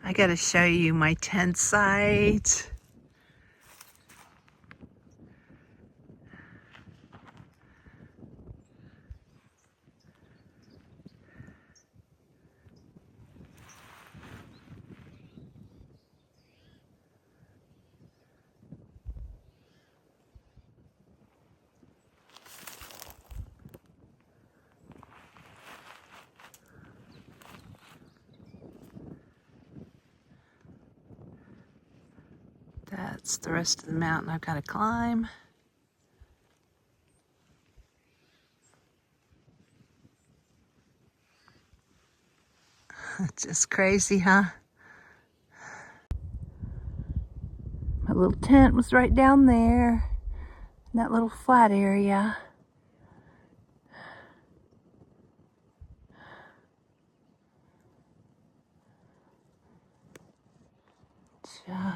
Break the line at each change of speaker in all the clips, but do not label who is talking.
I gotta show you my tent site. That's the rest of the mountain I've got to climb. Just crazy, huh? My little tent was right down there in that little flat area.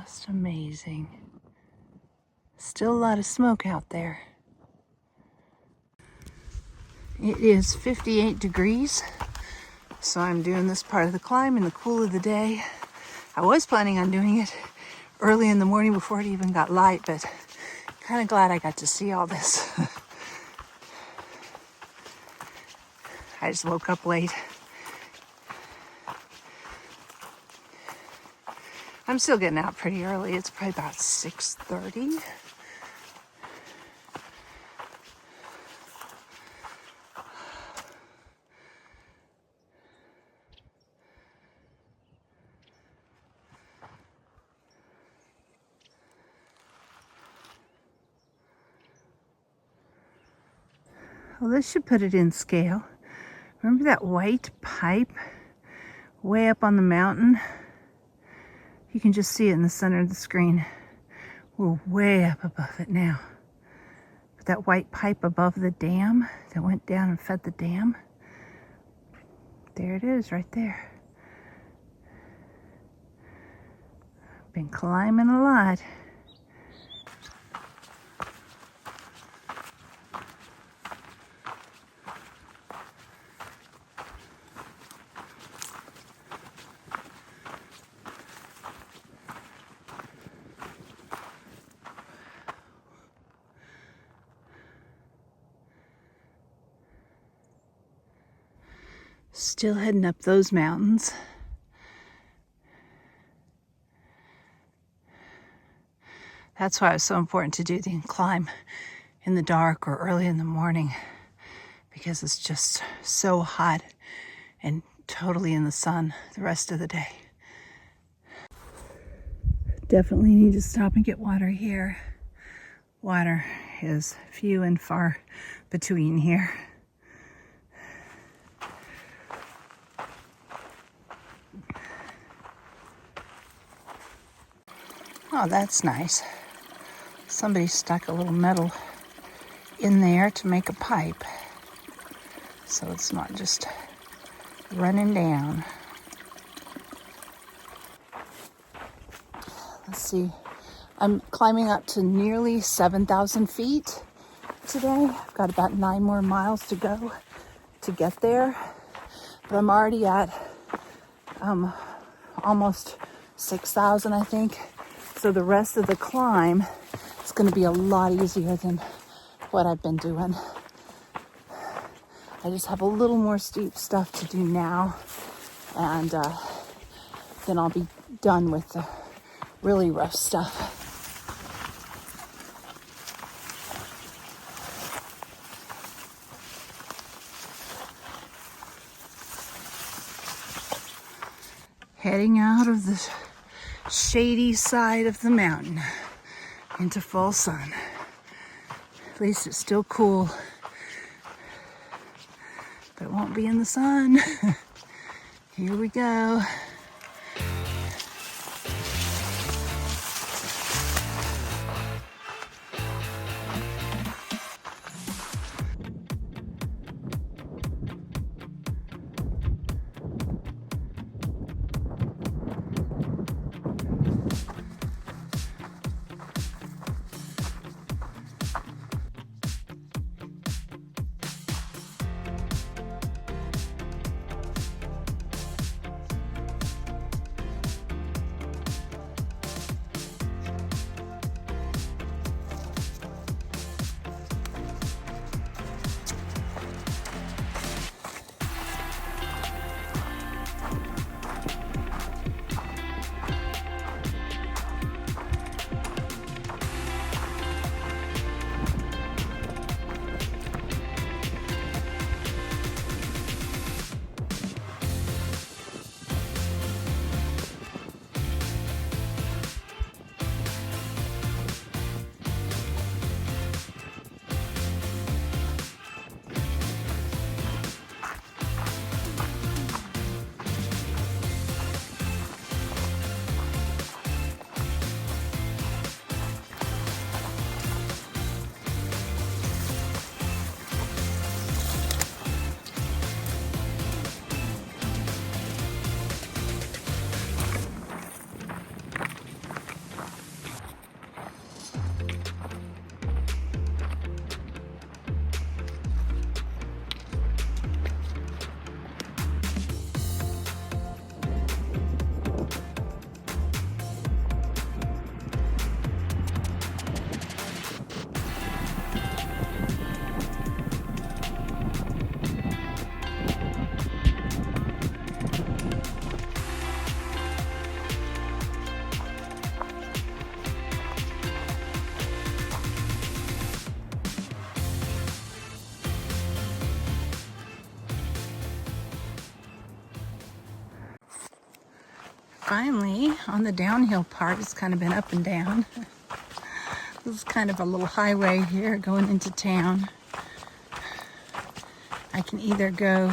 Just amazing. Still a lot of smoke out there. It is 58 degrees, so I'm doing this part of the climb in the cool of the day. I was planning on doing it early in the morning before it even got light, but kind of glad I got to see all this. I just woke up late. I'm still getting out pretty early. It's probably about 6:30. Well, this should put it in scale. Remember that white pipe way up on the mountain? You can just see it in the center of the screen. We're way up above it now. But that white pipe above the dam that went down and fed the dam, there it is right there. Been climbing a lot. Still heading up those mountains. That's why it was so important to do the climb in the dark or early in the morning, because it's just so hot and totally in the sun the rest of the day. Definitely need to stop and get water here. Water is few and far between here. Oh, that's nice. Somebody stuck a little metal in there to make a pipe, so it's not just running down. Let's see. I'm climbing up to nearly 7,000 feet today. I've got about 9 more miles to go to get there, but I'm already at almost 6,000, I think. So the rest of the climb is going to be a lot easier than what I've been doing. I just have a little more steep stuff to do now, and then I'll be done with the really rough stuff. Heading out of the shady side of the mountain into full sun. At least it's still cool, but it won't be in the sun. Here we go. Finally, on the downhill part, it's kind of been up and down. This is kind of a little highway here going into town. I can either go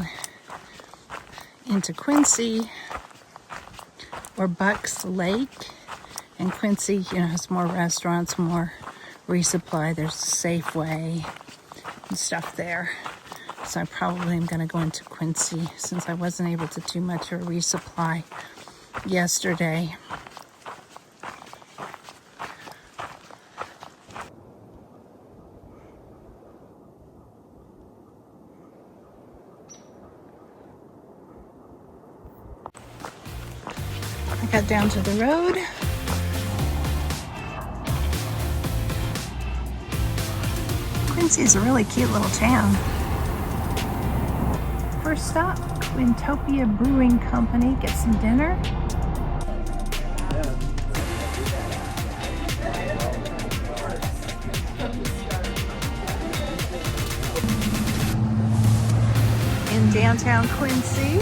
into Quincy or Bucks Lake. And Quincy, has more restaurants, more resupply. There's a Safeway and stuff there. So I probably am going to go into Quincy since I wasn't able to do much of a resupply yesterday. I got down to the road. Quincy is a really cute little town. First stop, Quintopia Brewing Company. Get some dinner. In downtown Quincy.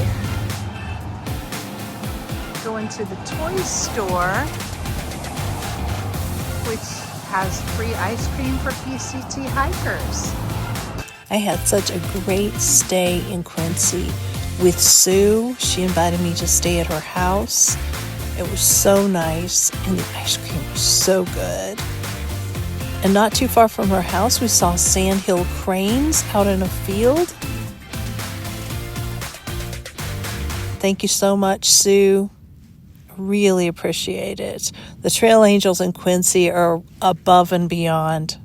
Going to the toy store, which has free ice cream for PCT hikers. I had such a great stay in Quincy with Sue. She invited me to stay at her house. It was so nice, and the ice cream was so good. And not too far from her house, we saw sandhill cranes out in a field. Thank you so much, Sue. Really appreciate it. The trail angels in Quincy are above and beyond.